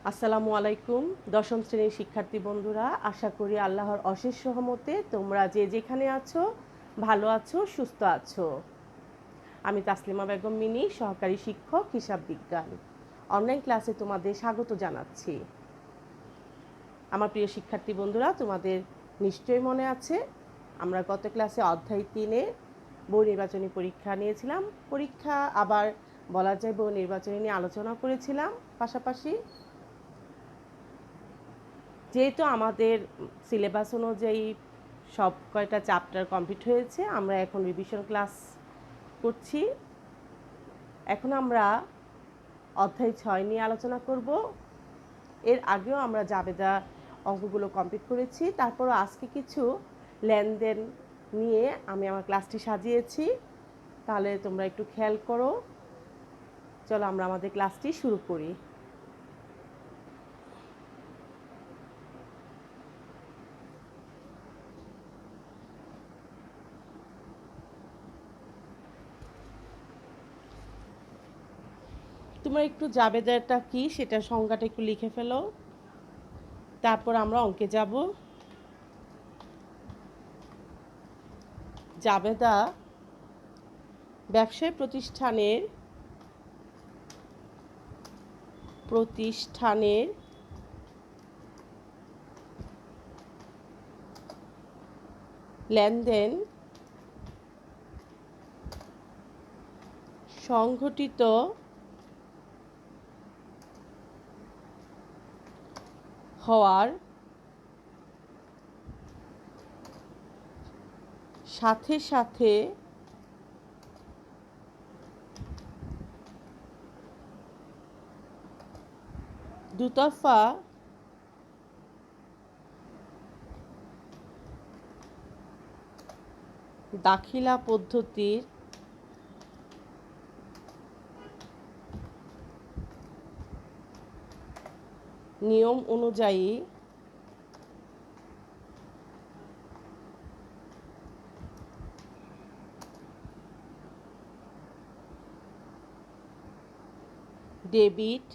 আসসালামু আলাইকুম দশম শ্রেণীর শিক্ষার্থী বন্ধুরা, আশা করি আল্লাহর অশেষ রহমতে তোমরা যে যেখানে আছো ভালো আছো, সুস্থ আছো। আমি তাসলিমা বেগম মিনি, সহকারী শিক্ষক হিসাব বিজ্ঞান। অনলাইন ক্লাসে তোমাদের স্বাগত জানাচ্ছি। আমার প্রিয় শিক্ষার্থী বন্ধুরা, তোমাদের নিশ্চয়ই মনে আছে আমরা গত ক্লাসে অধ্যায় 3-এ বহু নির্বাচনী পরীক্ষা নিয়েছিলাম। পরীক্ষা আবার বলা যায় বহু নির্বাচনী নিয়ে আলোচনা করেছিলাম। পাশাপাশি যেহেতু আমাদের সিলেবাস অনুযায়ী সব কয়টা চ্যাপ্টার কমপ্লিট হয়েছে, আমরা এখন রিভিশন ক্লাস করছি। এখন আমরা অধ্যায় 6 নিয়ে আলোচনা করব। এর আগেও আমরা জাবেদা অঙ্কগুলো কমপ্লিট করেছি। তারপরও আজকে কিছু লেনদেন নিয়ে আমি আমার ক্লাসটি সাজিয়েছি। তাহলে তোমরা একটু খেয়াল করো। চলো আমরা আমাদের ক্লাসটি শুরু করি। তোমরা একটু জাবেদাটা কি সেটা সংজ্ঞাটা একটু লিখে ফেলো, তারপর আমরা অঙ্কে যাব। জাবেদা ব্যবসায় প্রতিষ্ঠানের লেনদেন সংঘটিত হওয়ার সাথে সাথে দুতরফা দাখিলা পদ্ধতির নিয়ম অনুযায়ী ডেবিট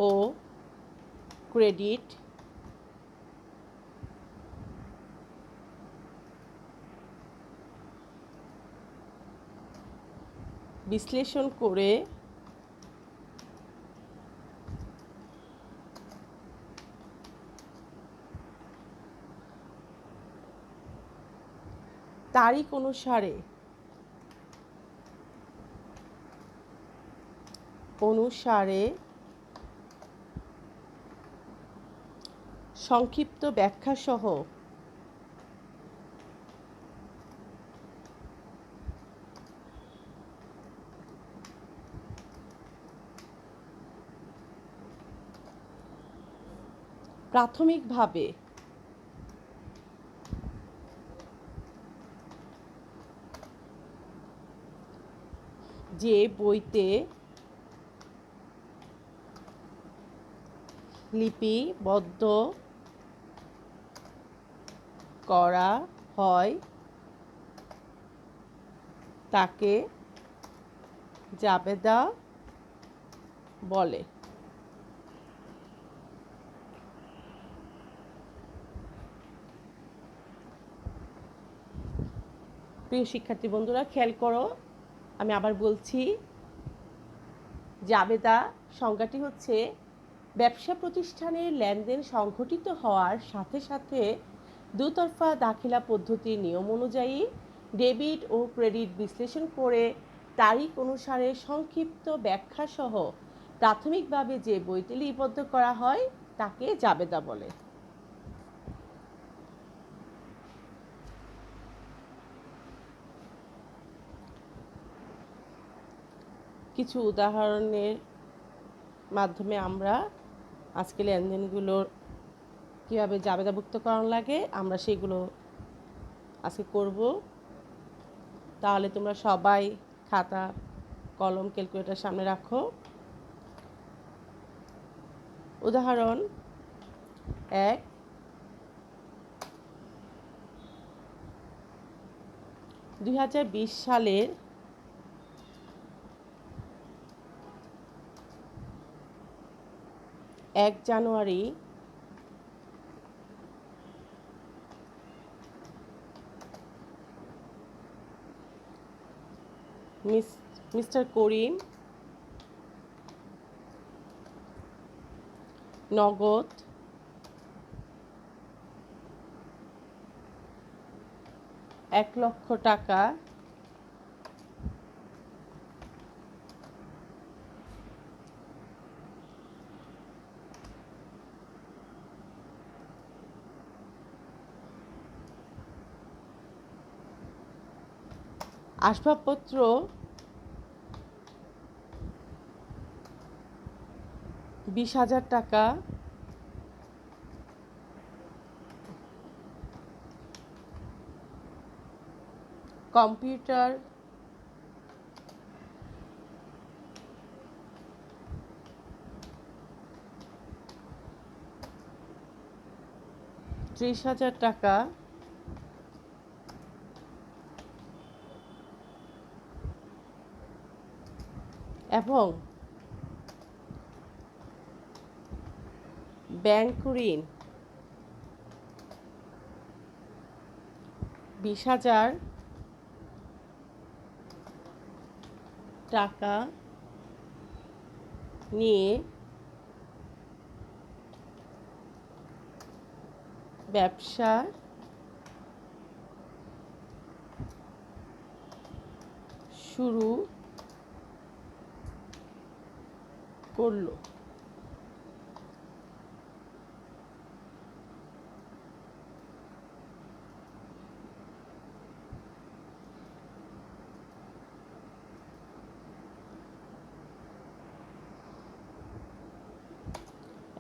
ও ক্রেডিট বিশ্লেষণ করে তারিখ অনুসারে সংক্ষিপ্ত ব্যাখ্যা সহ প্রাথমিকভাবে যে বইতে লিপিবদ্ধ করা হয় তাকে জাবেদা বলে। প্রিয় শিক্ষার্থী বন্ধুরা, খেয়াল করো, আমি আবার বলছি, জাবেদা সংজ্ঞাটি হচ্ছে ব্যবসা প্রতিষ্ঠানের লেনদেন সংঘটিত হওয়ার সাথে সাথে দুতরফা দাখিলা পদ্ধতির নিয়ম অনুযায়ী ডেবিট ও ক্রেডিট বিশ্লেষণ করে তারিখ অনুসারে সংক্ষিপ্ত ব্যাখ্যা সহ প্রাথমিকভাবে যে বইটি লিপিবদ্ধ করা হয় তাকে জাবেদা বলে। কিছু উদাহরণের মাধ্যমে আমরা আজকে লেনদেনগুলোর কীভাবে জাবেদাভুক্ত করানো লাগে আমরা সেগুলো আজকে করব। তাহলে তোমরা সবাই খাতা কলম ক্যালকুলেটর সামনে রাখো। উদাহরণ 1, 2020 সালের 1 জানুয়ারি মিস্টার করিম নগদ ৳1,00,000 আসবাবপত্র ৳20,000, কম্পিউটার ৳30,000, এবং ব্যাংক ঋণ 20,000 নিয়ে ব্যবসা শুরু করল।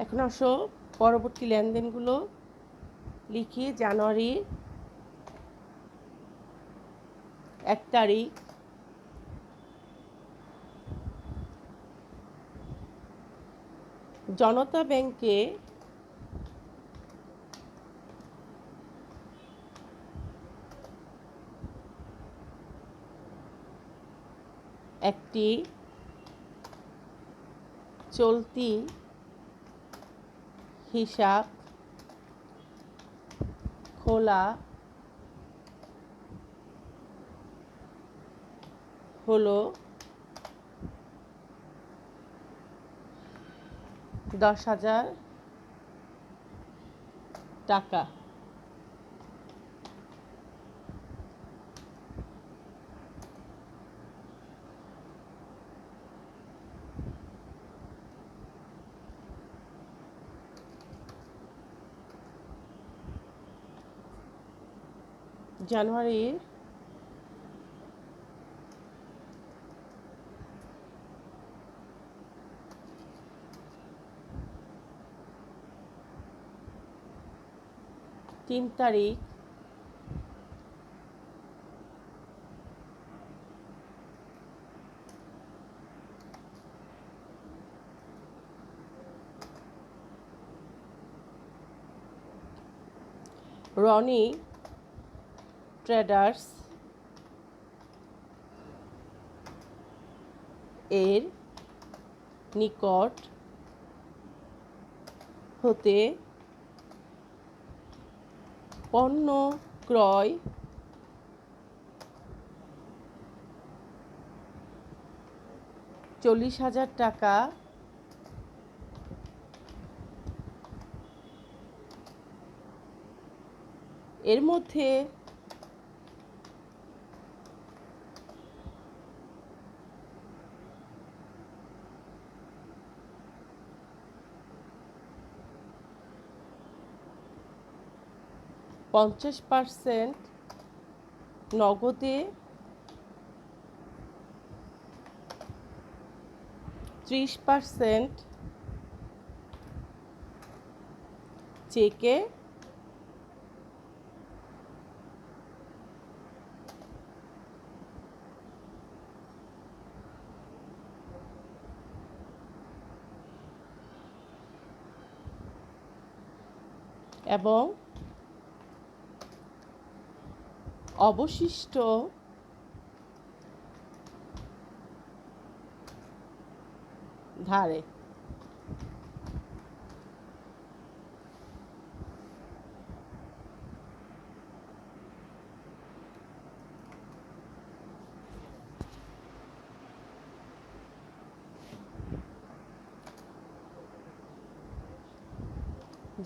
এখন আসো পরবর্তী লেনদেনগুলো লিখি। জানুয়ারির 1 তারিখ জনতা ব্যাংকে একটি চলতি হিসাব খোলা হলো ৳10,000। জানুয়ারির 3 তারিখ রনি ট্রেডার্স এর নিকট হতে পণ্য ক্রয় ৳40,000 এর মধ্যে %50 নগদে, 30% চেকে এবং অবশিষ্ট ধারে।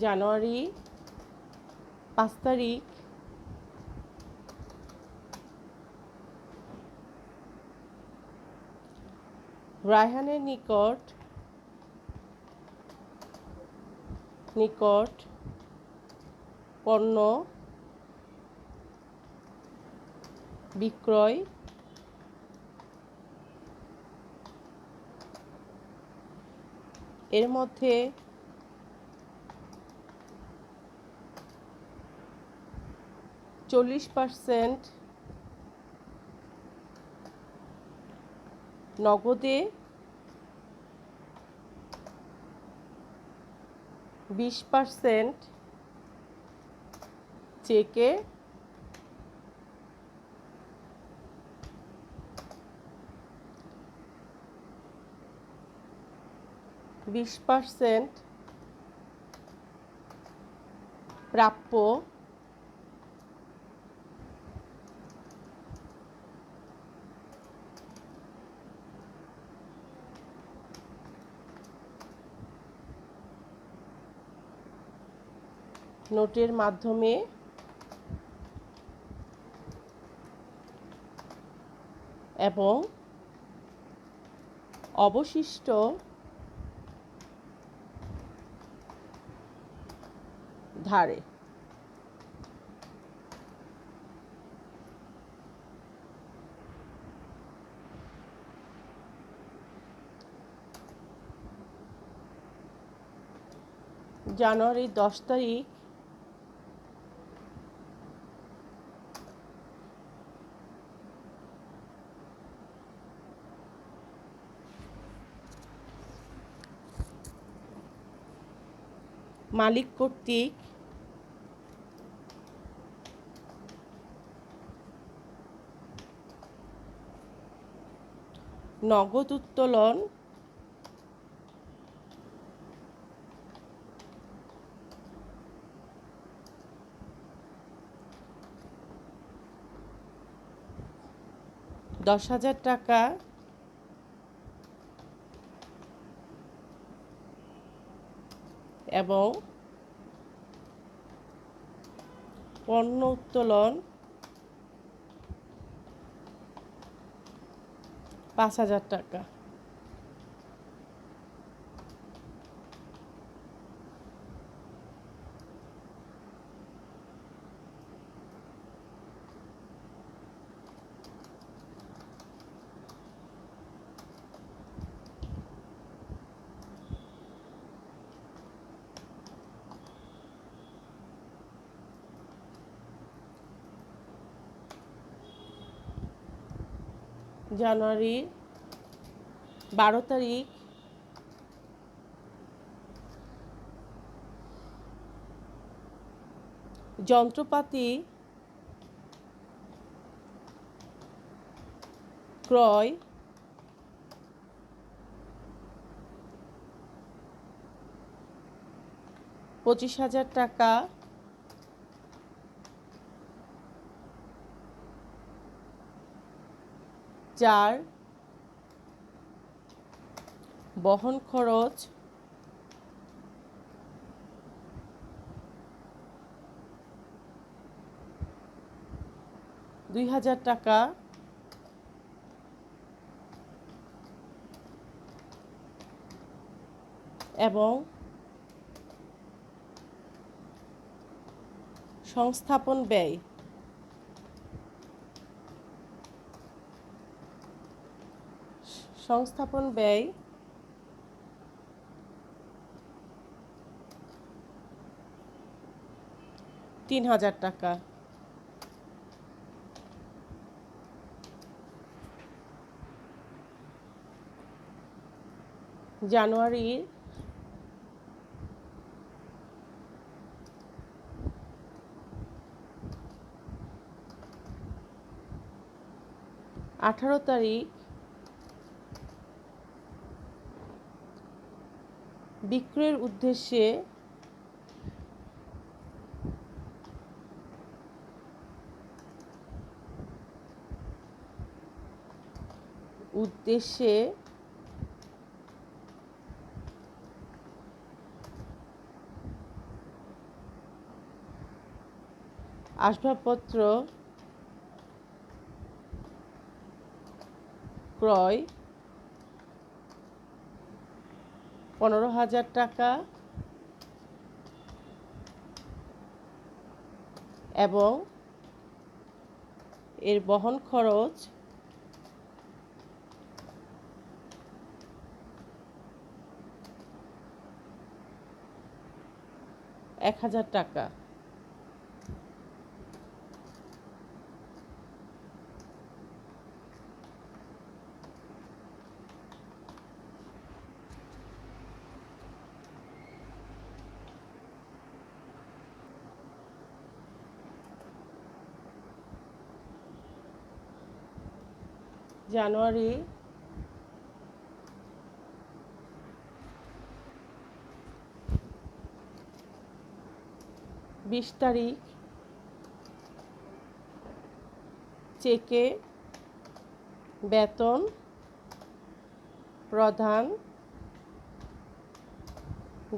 জানুয়ারি 5 তারিখ রায়হানের নিকট পণ্য বিক্রয় এর মধ্যে %40 নগদে, 20% চেকে, 20% প্রাপ্য, নোটের মাধ্যমে এবং অবশিষ্ট ধারে। জানুয়ারি 10 তারিখ মালিক কর্তৃক নগদ উত্তোলন ৳10,000 এবং পণ্য উত্তোলন ৳5,000। জানুয়ারি 12 তারিখ যন্ত্রপাতি ক্রয় ৳25,000, যার বহন খরচ ৳2,000 এবং সংস্থাপন ব্যয় ৳3,000। জানুয়ারির 18 তারিখ বিক্রয়ের উদ্দেশ্যে উদ্দেশ্যে আসবাবপত্র ক্রয় 15,000 টাকা এবং এর বহন খরচ 1,000 টাকা। জানুয়ারি 20 তারিখ চেকে বেতন প্রদান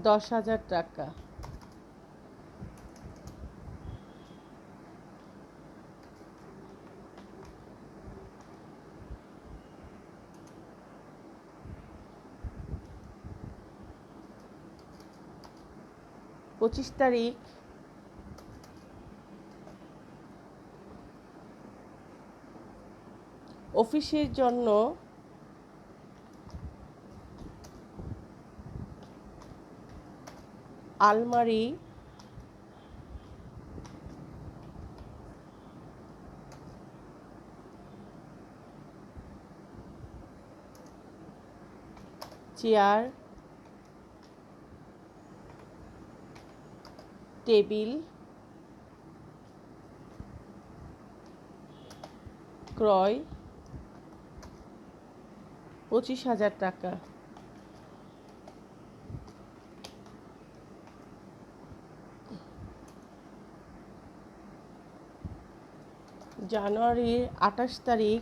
10,000 টাকা। পঁচিশ তারিখ অফিসের জন্য আলমারি চেয়ার টেবিল ক্রয় 25,000 টাকা। জানুয়ারির 28 তারিখ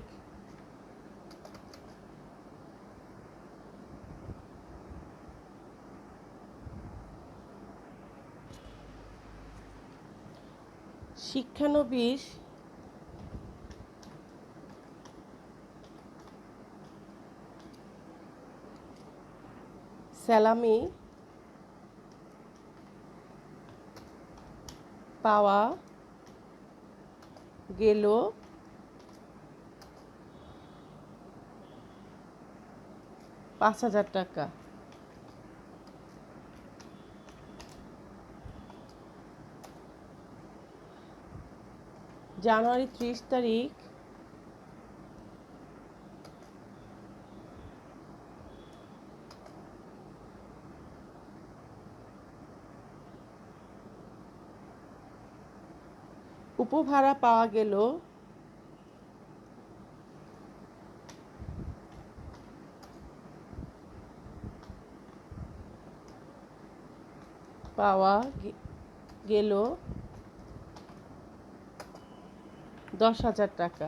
শিক্ষানবিশ স্যালামি পাওয়া গেল 5,000 টাকা। জানুয়ারি 30 তারিখ উপভাড়া পাওয়া গেল 10,000 টাকা।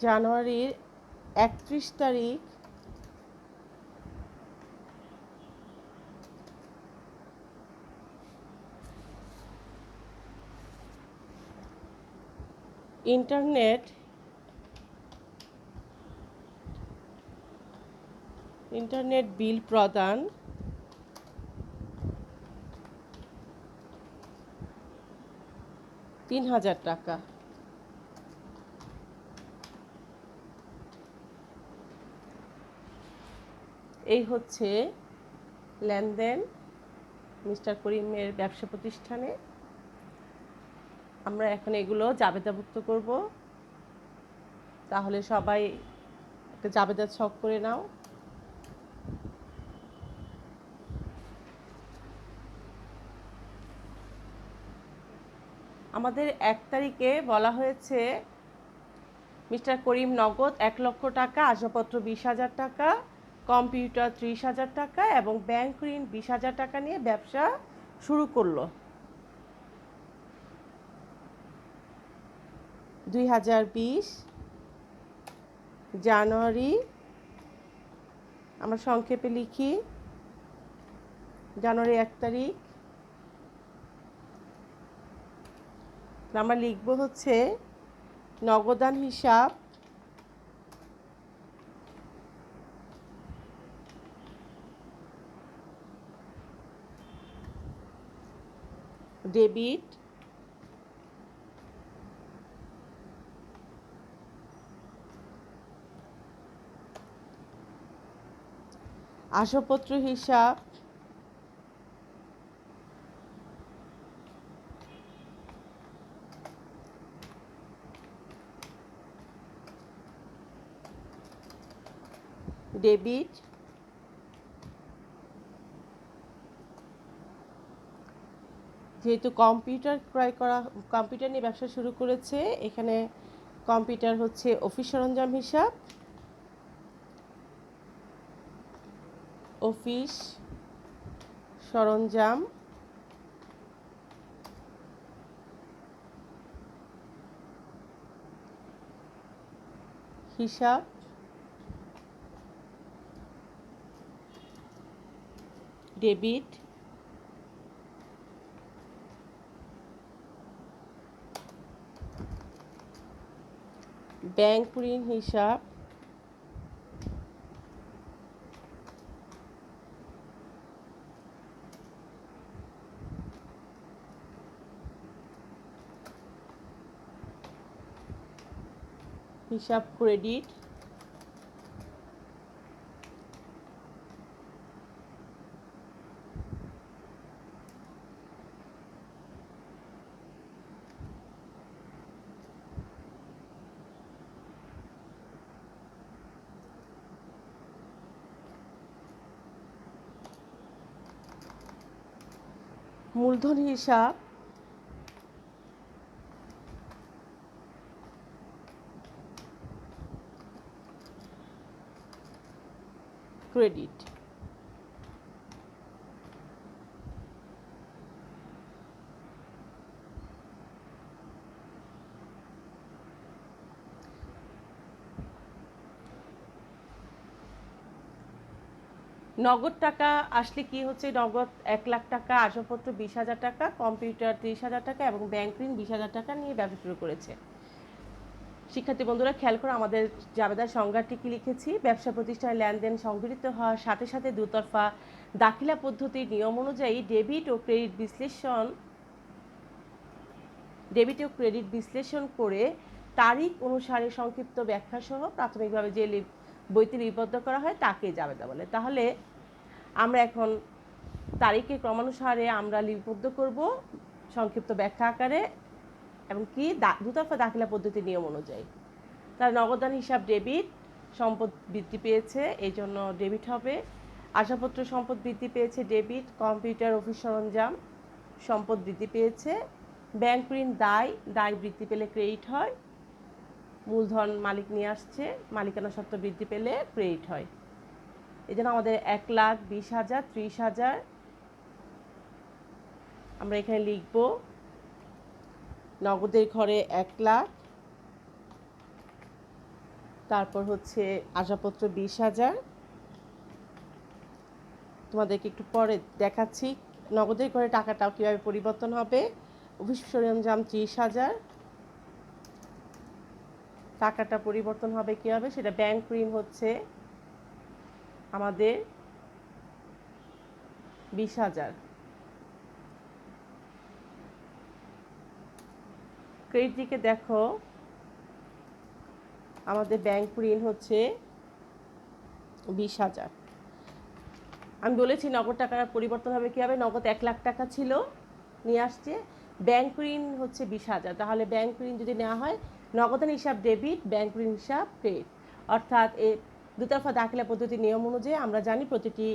জানুয়ারির 31 তারিখ ইন্টারনেট বিল প্রদান 3,000 টাকা। এই হচ্ছে লেনদেন মিস্টার করিমের ব্যবসা প্রতিষ্ঠানে। আমরা এখন এগুলো জাবেদাভুক্ত করব। তাহলে সবাই একটা জাবেদা ছক করে নাও। আমাদের 1 তারিখে বলা হয়েছে মিস্টার করিম নগদ 1,00,000 টাকা, আসবাবপত্র 20,000 টাকা, কম্পিউটার 30,000 টাকা এবং ব্যাংক ঋণ 20,000 টাকা নিয়ে ব্যবসা শুরু করলো। 2020 জানুয়ারি, আমরা সংক্ষেপে লিখি জানুয়ারি 1 তারিখ। আমরা লিখব হচ্ছে নগদান হিসাব ডেবিট, আসবাবপত্র হিসাব ডেবিট, যেহেতু কম্পিউটার নিয়ে ব্যবসা শুরু করেছে, এখানে কম্পিউটার হচ্ছে অফিস সরঞ্জাম হিসাব, অফিস সরঞ্জাম হিসাব ডেবিট, ব্যাংক ঋণ হিসাব ক্রেডিট, মূলধন হিসাব ক্রেডিট। নগদ টাকা আসলে কি হচ্ছে, নগদ 1,00,000 টাকা, আসবাবপত্র 20,000 টাকা, কম্পিউটার 30,000 টাকা এবং ব্যাংক ঋণ 20,000 টাকা নিয়ে ব্যবসা শুরু করেছে। শিক্ষার্থী বন্ধুরা খেয়াল করে আমাদের জাবেদার সংজ্ঞাটি কি লিখেছি। ব্যবসা প্রতিষ্ঠানের লেনদেন সংঘটিত হওয়ার সাথে সাথে দুতরফা দাখিলা পদ্ধতির নিয়ম অনুযায়ী ডেবিট ও ক্রেডিট বিশ্লেষণ করে তারিখ অনুসারে সংক্ষিপ্ত ব্যাখ্যা সহ প্রাথমিকভাবে যে বইতে লিপিবদ্ধ করা হয় তাকে জাবেদা বলে। তাহলে আমরা এখন তারিখে ক্রমানুসারে আমরা লিপিবদ্ধ করব সংক্ষিপ্ত ব্যাখ্যা আকারে এবং কি দুতরফা দাখিলা পদ্ধতির নিয়ম অনুযায়ী। তার নগদান হিসাব ডেবিট, সম্পদ বৃদ্ধি পেয়েছে এই জন্য ডেবিট হবে। আসবাবপত্র সম্পদ বৃদ্ধি পেয়েছে ডেবিট। কম্পিউটার অফিস সরঞ্জাম সম্পদ বৃদ্ধি পেয়েছে। ব্যাংক ঋণ দায় বৃদ্ধি পেলে ক্রেডিট হয়। মূলধন মালিক নিয়ে আসছে, মালিকানা সত্ত্ব বৃদ্ধি পেলে ক্রেডিট হয়। এই জন্য আমাদের 1,00,000, 20,000, 30,000 আমরা এখানে লিখব। নগদের ঘরে 1,00,000, তারপর হচ্ছে আসবাবপত্র 20,000। তোমাদেরকে একটু পরে দেখাচ্ছি নগদের ঘরে টাকাটাও কীভাবে পরিবর্তন হবে। অফিস সরঞ্জাম 30,000, টাকাটা পরিবর্তন হবে কীভাবে সেটা। ব্যাংক ঋণ হচ্ছে আমাদের 20,000। ক্রেডিট দিকে দেখো, আমাদের ব্যাংক ঋণ হচ্ছে 20,000। আমি বলেছি নগদ টাকার পরিবর্তন হবে কীভাবে। নগদ 1,00,000 টাকা ছিল, নিয়ে আসছে। ব্যাংক ঋণ হচ্ছে 20,000, তাহলে ব্যাংক ঋণ যদি নেওয়া হয় নগদান হিসাব ডেবিট, ব্যাংক ঋণ হিসাব ক্রেডিট। অর্থাৎ এই দুতরফা দাখিলা পদ্ধতির নিয়ম অনুযায়ী আমরা জানি প্রতিটি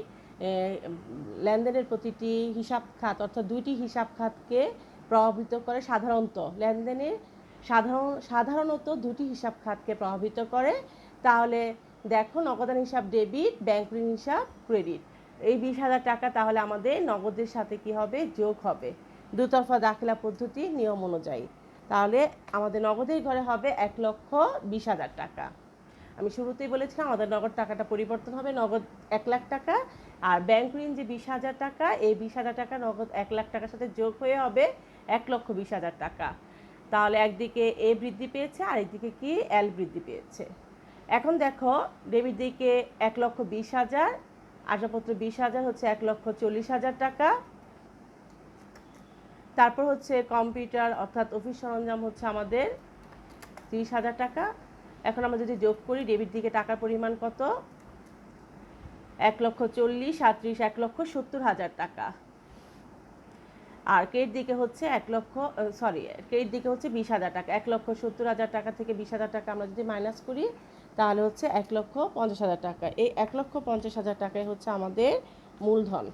লেনদেনের প্রতিটি হিসাব খাত অর্থাৎ দুইটি হিসাব খাতকে প্রভাবিত করে সাধারণত লেনদেনের সাধারণত দুটি হিসাব খাতকে প্রভাবিত করে। তাহলে দেখো, নগদান হিসাব ডেবিট, ব্যাংক ঋণ হিসাব ক্রেডিট। এই 20,000 টাকা তাহলে আমাদের নগদের সাথে কি হবে, যোগ হবে দুতরফা দাখিলা পদ্ধতির নিয়ম অনুযায়ী। তাহলে আমাদের নগদের ঘরে হবে 1,20,000 টাকা। আমি শুরুতেই বলেছিলাম আমাদের নগদ টাকাটা পরিবর্তন হবে, নগদ 1 লাখ টাকা, আর ব্যাংক ঋণ যে 20,000 টাকা, এই 20,000 টাকা নগদ 1 লাখ টাকার সাথে যোগ হয়ে হবে 1,20,000 টাকা। তাহলে একদিকে এ বৃদ্ধি পেয়েছে আর একদিকে কি এল বৃদ্ধি পেয়েছে। এখন দেখো, ডেবিট দিকে 1,20,000, আসবাবপত্র 20,000 হচ্ছে 1,40,000 টাকা। তারপর হচ্ছে কম্পিউটার অর্থাৎ অফিস সরঞ্জাম হচ্ছে আমাদের 30,000 টাকা। এখন আমরা যদি যোগ করি, ডেবিট দিকে টাকার পরিমাণ কত, 1,40,000, 37, 1,70,000 টাকা। আর ক্রেডিট দিকে হচ্ছে ক্রেডিট দিকে হচ্ছে 20,000 টাকা। 1,70,000 টাকা থেকে 20,000 টাকা আমরা যদি মাইনাস করি, তাহলে হচ্ছে 1,50,000 টাকা। এই 1,50,000 টাকাই হচ্ছে আমাদের মূলধন।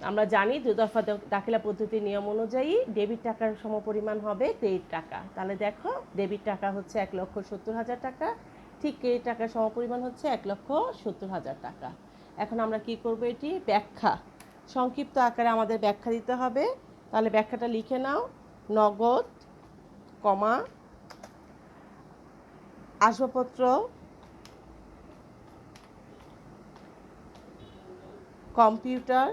আমরা জানি দুতরফা দাখিলা পদ্ধতির নিয়ম অনুযায়ী ডেবিট টাকার সমপরিমাণ হবে ক্রেডিট টাকা। তাহলে দেখো, ডেবিট টাকা হচ্ছে 1,70,000 টাকা, ঠিক ক্রেডিট টাকার সমপরিমাণ হচ্ছে 1,70,000 টাকা। এখন আমরা কি করব, এটি ব্যাখ্যা সংক্ষিপ্ত আকারে আমাদের ব্যাখ্যা দিতে হবে। তাহলে ব্যাখ্যাটা লিখে নাও, নগদ কমা আসবাবপত্র কম্পিউটার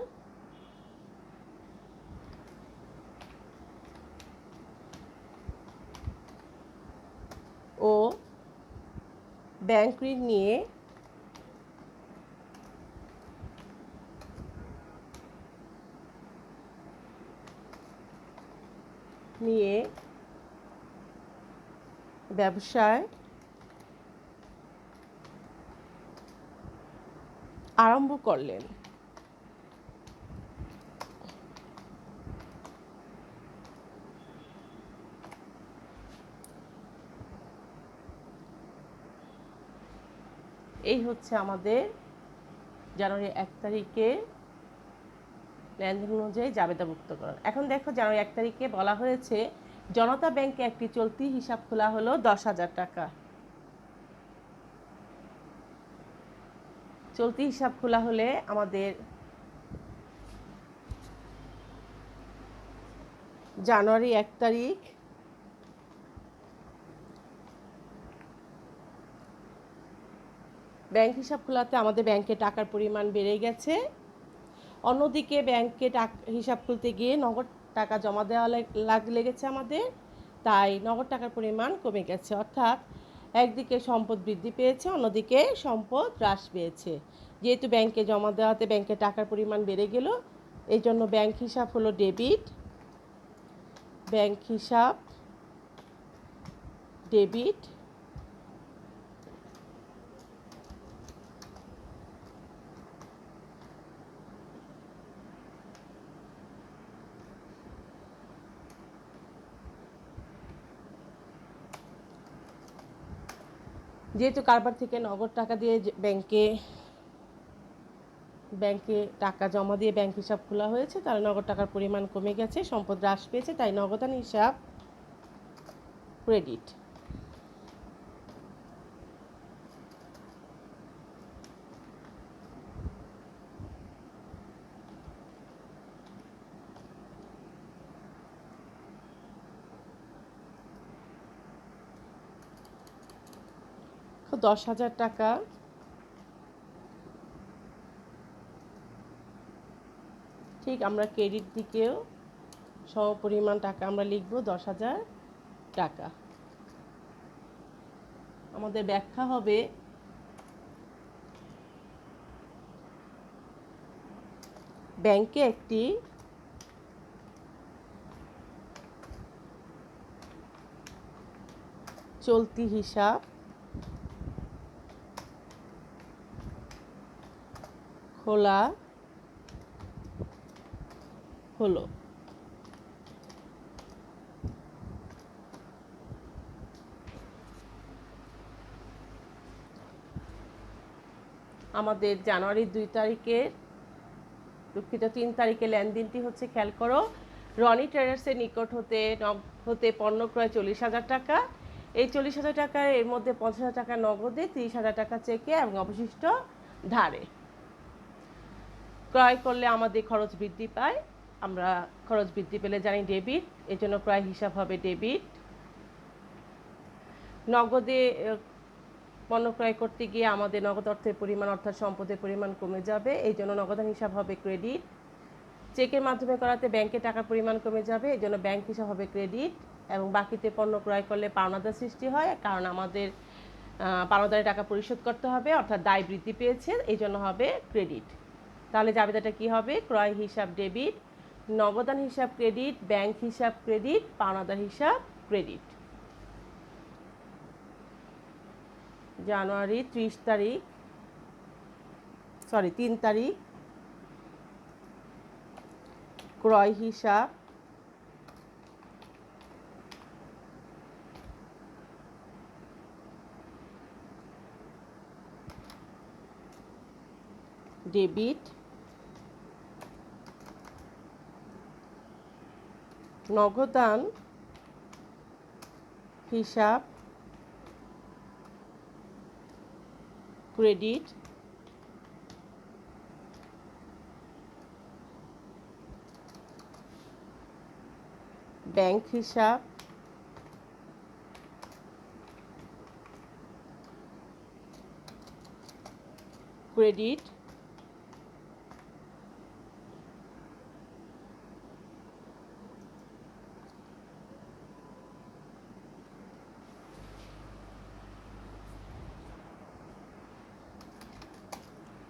ও ব্যাংক ঋণ নিয়ে ব্যবসায় আরম্ভ করলেন। এই হচ্ছে আমাদের জানুয়ারি 1 তারিখে লেনদেন অনুযায়ী জাবেদাভুক্তকরণ। এখন দেখো, জানুয়ারি 1 তারিখে বলা হয়েছে জনতা ব্যাংকে একটি চলতি হিসাব খোলা হলো 10,000 টাকা। চলতি হিসাব খোলা হলে আমাদের জানুয়ারি 1 তারিখ ব্যাংক হিসাব খোলাতে আমাদের ব্যাংকে টাকার পরিমাণ বেড়ে গেছে। অন্যদিকে ব্যাংকে হিসাব খুলতে গিয়ে নগদ টাকা জমা দেওয়া লেগেছে আমাদের, তাই নগদ টাকার পরিমাণ কমে গেছে। অর্থাৎ একদিকে সম্পদ বৃদ্ধি পেয়েছে, অন্যদিকে সম্পদ হ্রাস পেয়েছে। যেহেতু ব্যাংকে জমা দেওয়াতে ব্যাংকে টাকার পরিমাণ বেড়ে গেল, এই জন্য ব্যাংক হিসাব হলো ডেবিট, ব্যাংক হিসাব ডেবিট, যেহেতু কারবার থেকে নগদ টাকা দিয়ে ব্যাংকে টাকা জমা দিয়ে ব্যাংক হিসাব খোলা হয়েছে, তাহলে নগদ টাকার পরিমাণ কমে গেছে, সম্পদ হ্রাস পেয়েছে, তাই নগদান হিসাব ক্রেডিট। তো 10,000 টাকা ঠিক আমরা ক্রেডিট দিকেও সমপরিমাণ টাকা আমরা লিখব 10,000 টাকা। আমাদের ব্যাখ্যা হবে ব্যাংকে একটি চলতি হিসাব খোলা হলো। আমাদের জানুয়ারি 2 তারিখের দুঃখিত, 3 তারিখে লেনদেনটি হচ্ছে খেয়াল করো। রনি ট্রেডার্সের নিকট হতে পণ্য ক্রয় 40,000 টাকা। এই 40,000 টাকার এর মধ্যে 50,000 টাকা নগদে, 30,000 টাকা চেকে এবং অবশিষ্ট ধারে। ক্রয় করলে আমাদের খরচ বৃদ্ধি পায়, আমরা খরচ বৃদ্ধি পেলে জানি ডেবিট, এর জন্য ক্রয় হিসাব হবে ডেবিট। নগদে পণ্য ক্রয় করতে গিয়ে আমাদের নগদ অর্থের পরিমাণ অর্থাৎ সম্পদের পরিমাণ কমে যাবে, এই জন্য নগদান হিসাব হবে ক্রেডিট। চেকের মাধ্যমে করাতে ব্যাংকে টাকার পরিমাণ কমে যাবে, এই জন্য ব্যাংক হিসাব হবে ক্রেডিট। এবং বাকিতে পণ্য ক্রয় করলে পাওনাদার সৃষ্টি হয়, কারণ আমাদের পাওনাদারের টাকা পরিশোধ করতে হবে, অর্থাৎ দায় বৃদ্ধি পেয়েছে, এই জন্য হবে ক্রেডিট। তাহলে জাবেদাটা কি হবে? ক্রয় হিসাব ডেবিট, নগদান হিসাব ক্রেডিট, ব্যাংক হিসাব ক্রেডিট, পাওনাদার হিসাব ক্রেডিট। জানুয়ারি 3 তারিখ ক্রয় হিসাব ডেবিট, নগদান হিসাব ক্রেডিট, ব্যাংক হিসাব ক্রেডিট,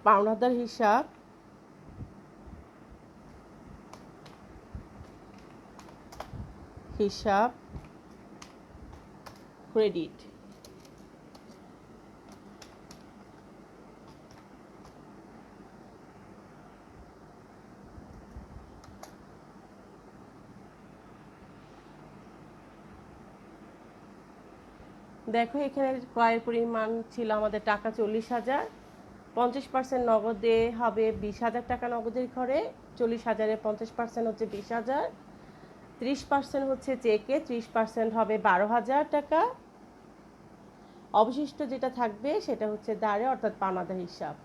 পাওনাদার হিসাব ক্রেডিট। দেখো এখানে ক্রয়ের পরিমাণ ছিল আমাদের টাকা 40,000, 50% নগদে হবে 20,000 টাকা নগদের ঘরে, 40,000-এর 50% হচ্ছে 20,000, 30% হচ্ছে চেকে, 30% হবে 12,000 টাকা। অবশিষ্ট যেটা থাকবে সেটা হচ্ছে ধারে, অর্থাৎ পাওনাদার হিসাব।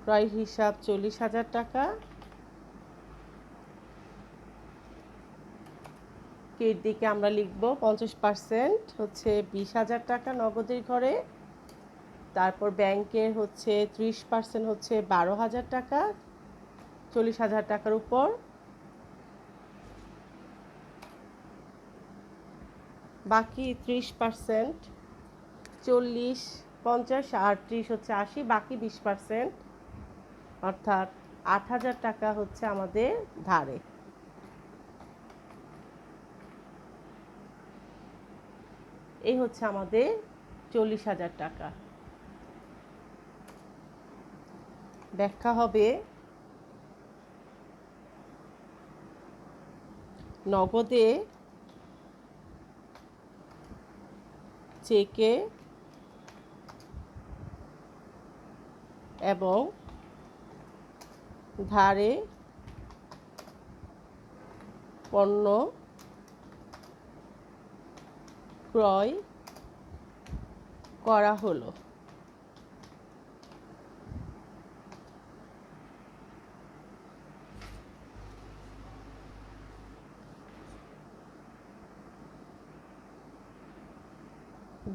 ক্রয় হিসাব 40,000 টাকা, এর দিকে আমরা লিখব 50% হচ্ছে 20,000 টাকা নগদের ঘরে, তারপর ব্যাংকের হচ্ছে 30% হচ্ছে 12,000 টাকা 40,000 টাকার উপর, বাকি 30%, 40, 50 আর 30 হচ্ছে 80, বাকি 20% অর্থাৎ 8,000 টাকা হচ্ছে আমাদের ধারে। এই হচ্ছে আমাদের 40,000 টাকা। ব্যাখ্যা হবে নগদে, চেকে এবং ধারে পণ্য ক্রয় করা হলো।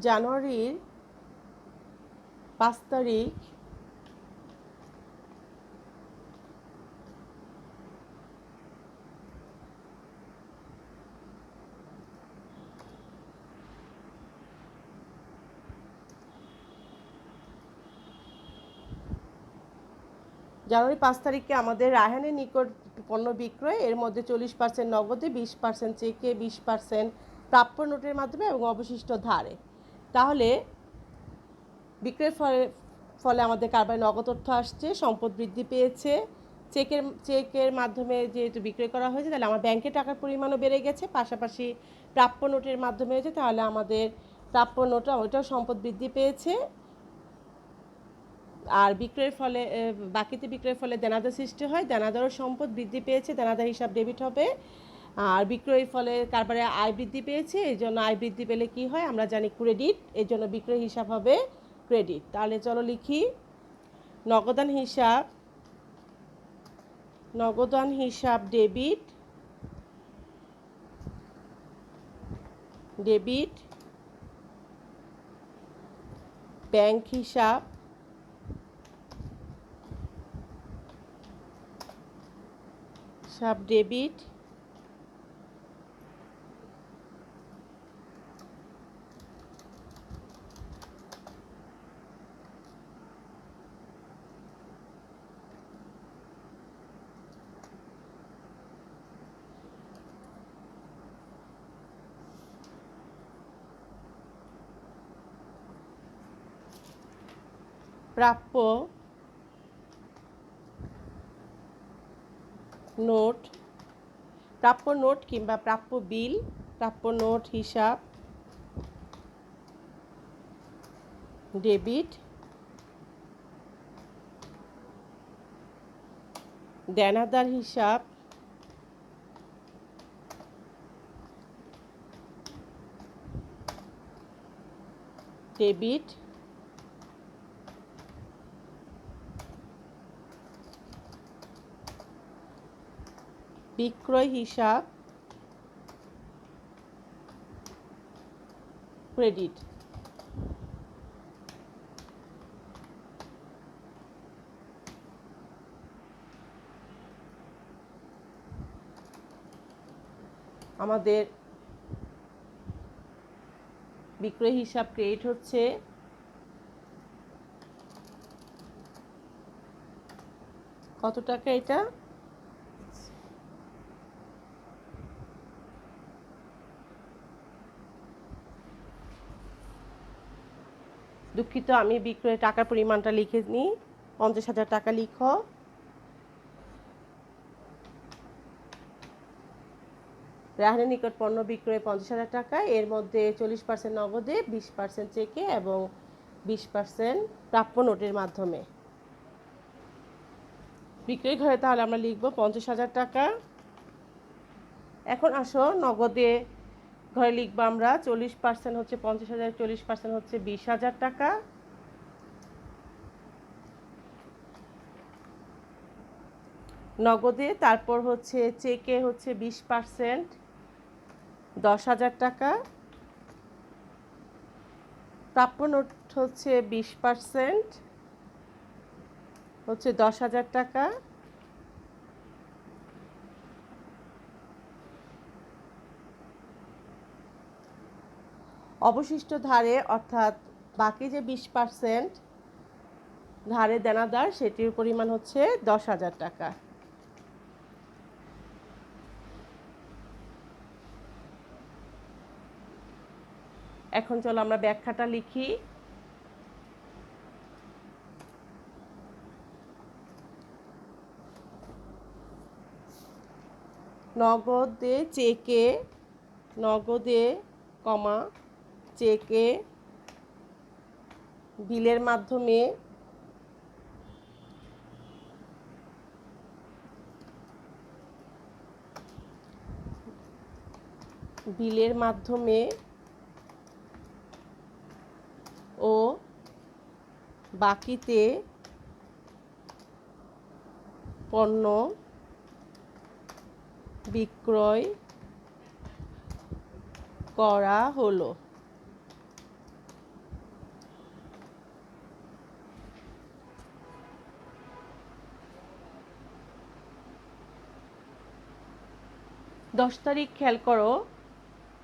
জানুয়ারির 5 তারিখ তারিখে আমাদের রায়হানের নিকট পণ্য বিক্রয়, এর মধ্যে 40% নগদে, 20% চেকে, 20% প্রাপ্য নোটের মাধ্যমে এবং অবশিষ্ট ধারে। তাহলে বিক্রয়ের ফলে আমাদের কারবারে নগদ অর্থ আসছে, সম্পদ বৃদ্ধি পেয়েছে, চেকের মাধ্যমে যেহেতু বিক্রয় করা হয়েছে তাহলে আমার ব্যাংকে টাকার পরিমাণও বেড়ে গেছে, পাশাপাশি প্রাপ্য নোটের মাধ্যমে হয়েছে, তাহলে আমাদের প্রাপ্য নোটা ওইটাও সম্পদ বৃদ্ধি পেয়েছে। আর বিক্রয়ের ফলে বাকিতে বিক্রয়ের ফলে দেনাদার সৃষ্টি হয়, দেনাদারও সম্পদ বৃদ্ধি পেয়েছে, দেনাদার হিসাব ডেবিট হবে। আর বিক্রয়ের ফলে কারবারে আয় বৃদ্ধি পেয়েছে, এই জন্য আয় বৃদ্ধি পেলে কি হয় আমরা জানি ক্রেডিট, এই জন্য বিক্রয় হিসাব হবে ক্রেডিট। তাহলে চলো লিখি, নগদান হিসাব ডেবিট, ব্যাংক হিসাব ডেবিট, প্রাপ্য নোট কিংবা প্রাপ্য বিল, প্রাপ্য নোট হিসাব ডেবিট, দেনাদার হিসাব ডেবিট, বিক্রয় হিসাব ক্রেডিট। আমাদের বিক্রয় হিসাব ক্রেডিট হচ্ছে কত টাকা, এটা দুঃখিত, আমি বিক্রয়ের টাকার পরিমাণটা লিখে নিই, 50,000 টাকা লিখো। রাহানের নিকট পণ্য বিক্রয় 50,000 টাকা, এর মধ্যে 40% নগদে, 20% চেকে এবং 20% প্রাপ্য নোটের মাধ্যমে। বিক্রয় ঘরে তাহলে আমরা লিখব 50,000 টাকা। এখন আসো নগদে ঘরে লিখব আমরা 40% হচ্ছে 50,000, 40% হচ্ছে 20,000 টাকা। নগদে তারপর হচ্ছে চেকে হচ্ছে 20% 10,000 টাকা, প্রাপ্য নোট হচ্ছে 20% হচ্ছে 10,000 টাকা, অবশিষ্ট ধারে অর্থাৎ বাকি যে 20% ধারে দেনাদার সেটির পরিমাণ হচ্ছে 10,000 টাকা। এখন চলো আমরা ব্যাখ্যাটা লিখি। নগদে চেকে বিলের মাধ্যমে ও বাকিতে পণ্য বিক্রয় করা হলো। দশ তারিখ খেয়াল করো,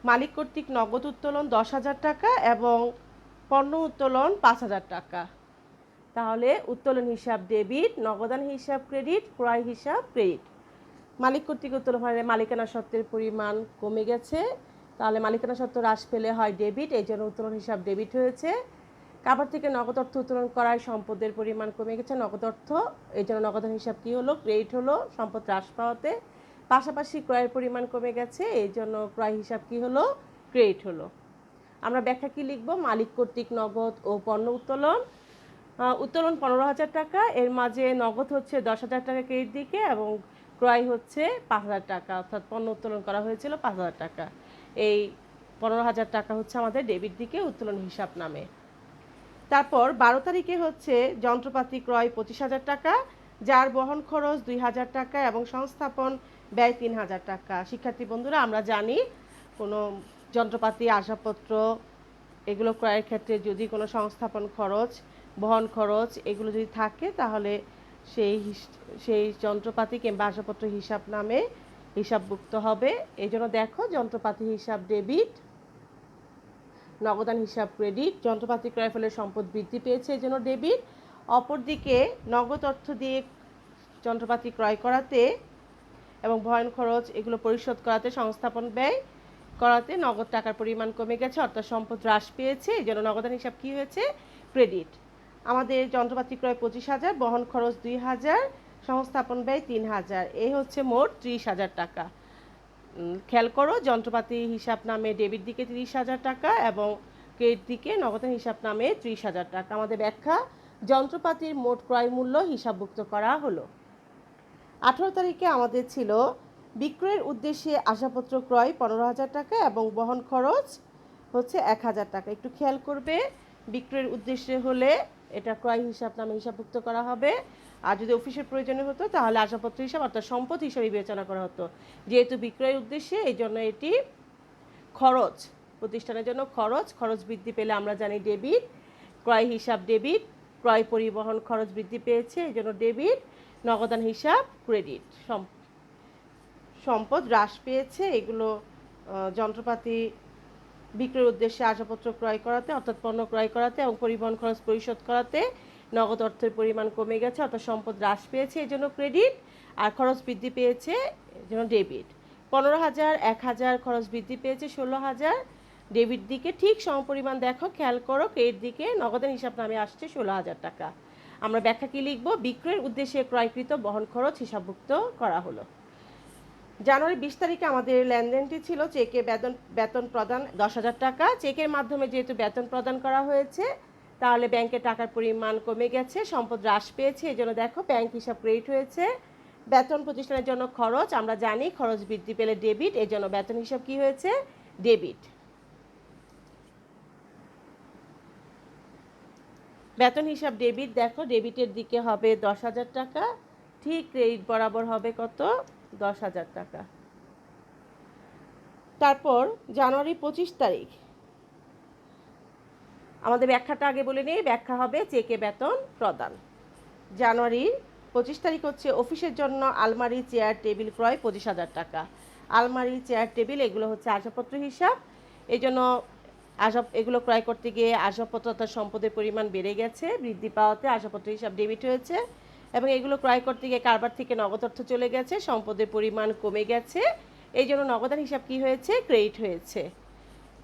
মালিক কর্তৃক নগদ উত্তোলন 10,000 টাকা এবং পণ্য উত্তোলন 5,000 টাকা। তাহলে উত্তোলন হিসাব ডেবিট, নগদান হিসাব ক্রেডিট, ক্রয় হিসাব ক্রেডিট। মালিক কর্তৃক উত্তোলন হলে মালিকানা সত্ত্বের পরিমাণ কমে গেছে, তাহলে মালিকানা সত্ত্ব হ্রাস পেলে হয় ডেবিট, এই জন্য উত্তোলন হিসাব ডেবিট হয়েছে। কারবার থেকে নগদ অর্থ উত্তোলন করায় সম্পদের পরিমাণ কমে গেছে নগদ অর্থ, এই জন্য নগদান হিসাব কী হলো ক্রেডিট হলো সম্পদ হ্রাস পাওয়াতে। পাশাপাশি ক্রয়ের পরিমাণ কমে গেছে, এই জন্য ক্রয় হিসাব কী হলো ক্রেডিট হলো। আমরা ব্যাখ্যা কি লিখব? মালিক কর্তৃক নগদ ও পণ্য উত্তোলন। উত্তোলন 15,000 টাকা, এর মাঝে নগদ হচ্ছে 10,000 টাকা ক্রেডিট দিকে এবং ক্রয় হচ্ছে 5,000 টাকা, অর্থাৎ পণ্য উত্তোলন করা হয়েছিল 5,000 টাকা। এই 15,000 টাকা হচ্ছে আমাদের ডেবিট দিকে উত্তোলন হিসাব নামে। তারপর 12 তারিখে হচ্ছে যন্ত্রপাতি ক্রয় 25,000 টাকা, যার বহন খরচ 2,000 টাকা এবং সংস্থাপন ব্যয় 3,000 টাকা। শিক্ষার্থী বন্ধুরা, আমরা জানি কোনো যন্ত্রপাতি, আসবাবপত্র এগুলো ক্রয়ের ক্ষেত্রে যদি কোনো সংস্থাপন খরচ, বহন খরচ এগুলো যদি থাকে তাহলে সেই যন্ত্রপাতি কিংবা আসবাবপত্র হিসাব নামে হিসাবভুক্ত হবে। এই জন্য দেখো, যন্ত্রপাতি হিসাব ডেবিট, নগদান হিসাব ক্রেডিট। যন্ত্রপাতি ক্রয়ের ফলে সম্পদ বৃদ্ধি পেয়েছে, এই জন্য ডেবিট। অপরদিকে নগদ অর্থ দিয়ে যন্ত্রপাতি ক্রয় করাতে এবং বহন খরচ এগুলো পরিশোধ করাতে, সংস্থাপন ব্যয় করাতে নগদ টাকার পরিমাণ কমে গেছে, অর্থাৎ সম্পদ হ্রাস পেয়েছে, এই জন্য নগদান হিসাব কী হয়েছে? ক্রেডিট। আমাদের যন্ত্রপাতি ক্রয় 25,000, বহন খরচ 2,000, সংস্থাপন ব্যয় 3,000, এই হচ্ছে মোট 30,000 টাকা। খেয়াল করো, যন্ত্রপাতি হিসাব নামে ডেবিট দিকে 30,000 টাকা এবং ক্রেডিট দিকে নগদান হিসাব নামে 30,000 টাকা। আমাদের ব্যাখ্যা, যন্ত্রপাতির মোট ক্রয় মূল্য হিসাবভুক্ত করা হলো। 18 তারিখে আমাদের ছিল বিক্রয়ের উদ্দেশ্যে আসবাবপত্র ক্রয় 15,000 টাকা এবং বহন খরচ হচ্ছে 1,000 টাকা। একটু খেয়াল করবে, বিক্রয়ের উদ্দেশ্যে হলে এটা ক্রয় হিসাব নামে হিসাবভুক্ত করা হবে, আর যদি অফিসের প্রয়োজনে হতো তাহলে আসবাবপত্র হিসাব অর্থাৎ সম্পদ হিসাবে বিবেচনা করা হতো। যেহেতু বিক্রয়ের উদ্দেশ্যে, এই জন্য এটি খরচ, প্রতিষ্ঠানের জন্য খরচ বৃদ্ধি পেলে আমরা জানি ডেবিট, ক্রয় হিসাব ডেবিট, ক্রয় পরিবহন খরচ বৃদ্ধি পেয়েছে এই জন্য ডেবিট, নগদান হিসাব ক্রেডিট। সম্পদ হ্রাস পেয়েছে, এগুলো যন্ত্রপাতি বিক্রয়ের উদ্দেশ্যে আসবাবপত্র ক্রয় করাতে, অর্থাৎ পণ্য ক্রয় করাতে এবং পরিবহন খরচ পরিশোধ করাতে নগদ অর্থের পরিমাণ কমে গেছে, অর্থাৎ সম্পদ হ্রাস পেয়েছে এই জন্য ক্রেডিট, আর খরচ বৃদ্ধি পেয়েছে এই জন্য ডেবিট। 15,000, 1,000 খরচ বৃদ্ধি পেয়েছে 16,000, ডেবিট দিকে ঠিক সমপরিমাণ দেখো, খেয়াল করো, ক্রেডিট দিকে নগদান হিসাব নামে আসছে 16,000 টাকা। আমরা ব্যাখ্যা কি লিখব? বিক্রয়ের উদ্দেশ্যে ক্রয়কৃত বহন খরচ হিসাবভুক্ত করা হলো। জানুয়ারি 20 তারিখে আমাদের লেনদেনটি ছিল চেকে বেতন প্রদান 10,000 টাকা। চেকের মাধ্যমে যেহেতু বেতন প্রদান করা হয়েছে তাহলে ব্যাংকে টাকার পরিমাণ কমে গেছে, সম্পদ হ্রাস পেয়েছে, এই জন্য দেখো ব্যাংক হিসাব ক্রেডিট হয়েছে। বেতন প্রতিষ্ঠানের জন্য খরচ, আমরা জানি খরচ বৃদ্ধি পেলে ডেবিট, এই জন্য বেতন হিসাব কি হয়েছে? ডেবিট। বেতন হিসাব ডেবিট, দেখো ডেবিটের দিকে হবে 10,000 টাকা, ঠিক ক্রেডিট বরাবর হবে কত? 10,000 টাকা। তারপর জানুয়ারি 25 তারিখ আমাদের ব্যাখ্যাটা আগে বলে নিই। ব্যাখ্যা হবে চেকে বেতন প্রদান। জানুয়ারির 25 তারিখ হচ্ছে অফিসের জন্য আলমারি, চেয়ার, টেবিল ক্রয় 25,000 টাকা। আলমারি, চেয়ার, টেবিল এগুলো হচ্ছে আসবাবপত্র হিসাব, এই জন্য এগুলো ক্রয় করতে গিয়ে আসবাবপত্র অর্থাৎ সম্পদের পরিমাণ বেড়ে গেছে, বৃদ্ধি পাওয়াতে আসবাবপত্র হিসাব ডেবিট হয়েছে, এবং এগুলো ক্রয় করতে গিয়ে কারবার থেকে নগদ অর্থ চলে গেছে, সম্পদের পরিমাণ কমে গেছে, এই জন্য নগদান হিসাব কি হয়েছে? ক্রেডিট হয়েছে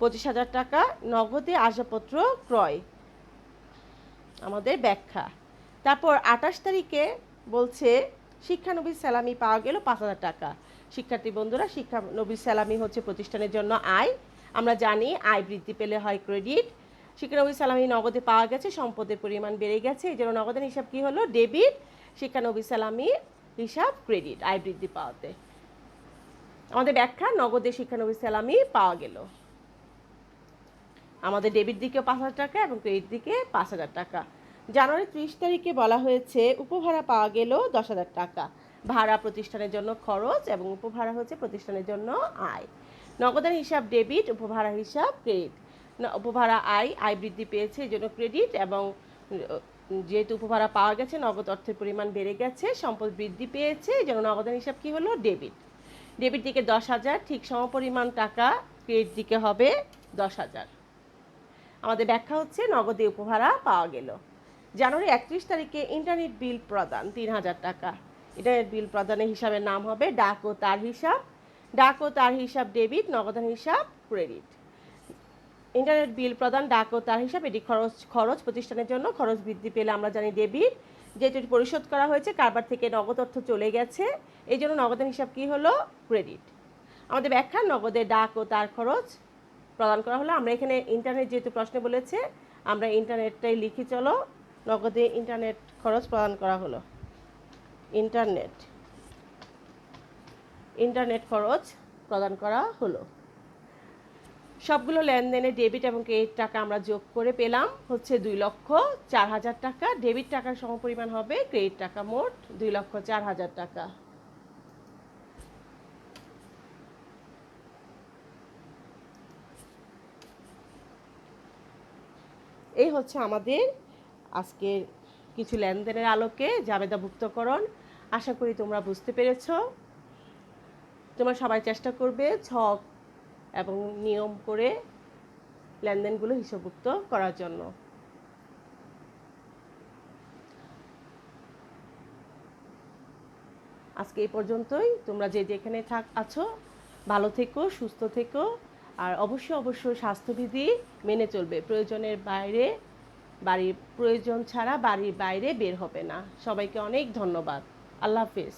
25,000 টাকা। নগদে আসবাবপত্র ক্রয় আমাদের ব্যাখ্যা। তারপর 28 তারিখে বলছে শিক্ষানবিশ স্যালামি পাওয়া গেল 5,000 টাকা। শিক্ষার্থী বন্ধুরা, শিক্ষানবিশ স্যালামি হচ্ছে প্রতিষ্ঠানের জন্য আয়, আমরা জানি আয় বৃদ্ধি পেলে হয় ক্রেডিট। শিক্ষানবিশ স্যালামি নগদে পাওয়া গেছে, সম্পদের পরিমাণ বেড়ে গেছে, এই জন্য নগদান হিসাব কি হলো? ডেবিট। শিক্ষানবিশ স্যালামি হিসাব ক্রেডিট, আয় বৃদ্ধি পাওয়াতে। আমাদের ব্যাখ্যা, নগদে শিক্ষানবিশ স্যালামি পাওয়া গেল। আমাদের ডেবিট দিকে 5,000 টাকা এবং ক্রেডিট দিকে 5,000 টাকা। জানুয়ারি 30 তারিখে বলা হয়েছে উপভাড়া পাওয়া গেল 10,000 টাকা। ভাড়া প্রতিষ্ঠানের জন্য খরচ এবং উপভাড়া হচ্ছে প্রতিষ্ঠানের জন্য আয়। নগদান হিসাব ডেবিট, উপভাড়া হিসাব ক্রেডিট। উপভাড়া আয় বৃদ্ধি পেয়েছে এই জন্য ক্রেডিট, এবং যেহেতু উপভাড়া পাওয়া গেছে নগদ অর্থের পরিমাণ বেড়ে গেছে, সম্পদ বৃদ্ধি পেয়েছে এই জন্য নগদান হিসাব কি হলো? ডেবিট। ডেবিট দিকে 10,000, ঠিক সমপরিমাণ টাকা ক্রেডিট দিকে হবে 10,000। আমাদের ব্যাখ্যা হচ্ছে নগদে উপভাড়া পাওয়া গেল। জানুয়ারি 31 তারিখে ইন্টারনেট বিল প্রদান 3,000 টাকা। ইন্টারনেট বিল প্রদানের হিসাবের নাম হবে ডাক ও তার হিসাব। ডাক ও তার হিসাব ডেবিট, নগদান হিসাব ক্রেডিট। ইন্টারনেট বিল প্রদান, ডাক ও তার হিসাব, এটি খরচ প্রতিষ্ঠানের জন্য, খরচ বৃদ্ধি পেলে আমরা জানি ডেবিট, যেহেতু এটি পরিশোধ করা হয়েছে, কারবার থেকে নগদ অর্থ চলে গেছে, এই জন্য নগদান হিসাব কি হলো? ক্রেডিট। আমাদের ব্যাখ্যা, নগদে ডাক ও তার খরচ প্রদান করা হলো। আমরা এখানে ইন্টারনেট যেহেতু প্রশ্নে বলেছে, আমরা ইন্টারনেটটাই লিখি। চলো, নগদে ইন্টারনেট খরচ প্রদান করা হলো। ইন্টারনেট খরচ প্রদান করা হলো। সবগুলো লেনদেনে ডেবিট এবং ক্রেডিট টাকা আমরা যোগ করে পেলাম হচ্ছে 2,04,000 টাকা। ডেবিট টাকার সমপরিমাণ হবে ক্রেডিট টাকা, মোট 2,04,000 টাকা। এই হচ্ছে আমাদের আজকের কিছু লেনদেনের আলোকে জাবেদাভুক্তকরণ। আশা করি তোমরা বুঝতে পেরেছ। তোমরা সবাই চেষ্টা করবে ছক এবং নিয়ম করে লেনদেনগুলো হিসাবভুক্ত করার জন্য। আজকে এই পর্যন্তই। তোমরা যে যেখানে আছো ভালো থেকো, সুস্থ থেকো, আর অবশ্যই স্বাস্থ্যবিধি মেনে চলবে। প্রয়োজন ছাড়া বাড়ির বাইরে বের হবে না। সবাইকে অনেক ধন্যবাদ। আল্লাহ হাফেজ।